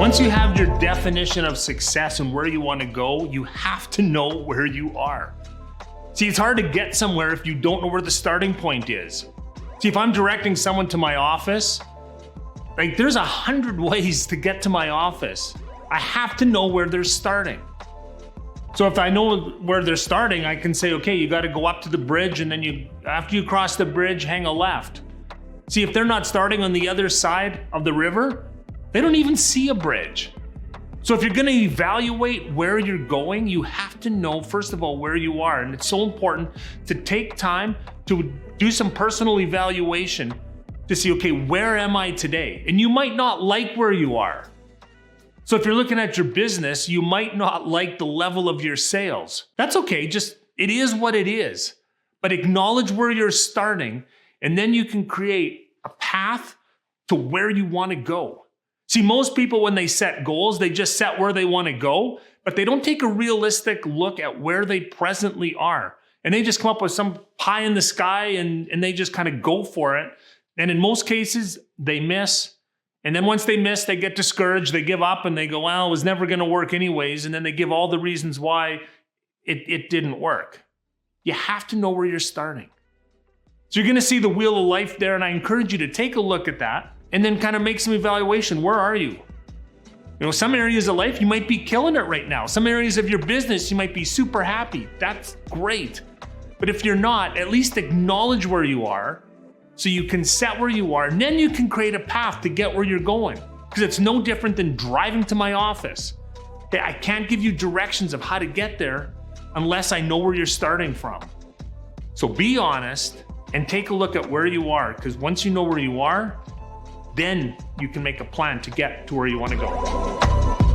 Once you have your definition of success and where you want to go, you have to know where you are. See, it's hard to get somewhere if you don't know where the starting point is. See, if I'm directing someone to my office, like there's 100 ways to get to my office. I have to know where they're starting. So if I know where they're starting, I can say, okay, you got to go up to the bridge, and then after you cross the bridge, hang a left. See, if they're not starting on the other side of the river, they don't even see a bridge. So if you're going to evaluate where you're going, you have to know, first of all, where you are. And it's so important to take time to do some personal evaluation to see, okay, where am I today? And you might not like where you are. So if you're looking at your business, you might not like the level of your sales. That's okay, just it is what it is. But acknowledge where you're starting, and then you can create a path to where you want to go. See, most people, when they set goals, they just set where they want to go, but they don't take a realistic look at where they presently are. And they just come up with some pie in the sky and they just kind of go for it. And in most cases, they miss. And then once they miss, they get discouraged, they give up, and they go, well, it was never going to work anyways. And then they give all the reasons why it didn't work. You have to know where you're starting. So you're going to see the wheel of life there, and I encourage you to take a look at that and then kind of make some evaluation. Where are you? You know, some areas of life, you might be killing it right now. Some areas of your business, you might be super happy. That's great. But if you're not, at least acknowledge where you are so you can set where you are, and then you can create a path to get where you're going. Because it's no different than driving to my office. Okay, I can't give you directions of how to get there unless I know where you're starting from. So be honest and take a look at where you are, because once you know where you are, then you can make a plan to get to where you want to go.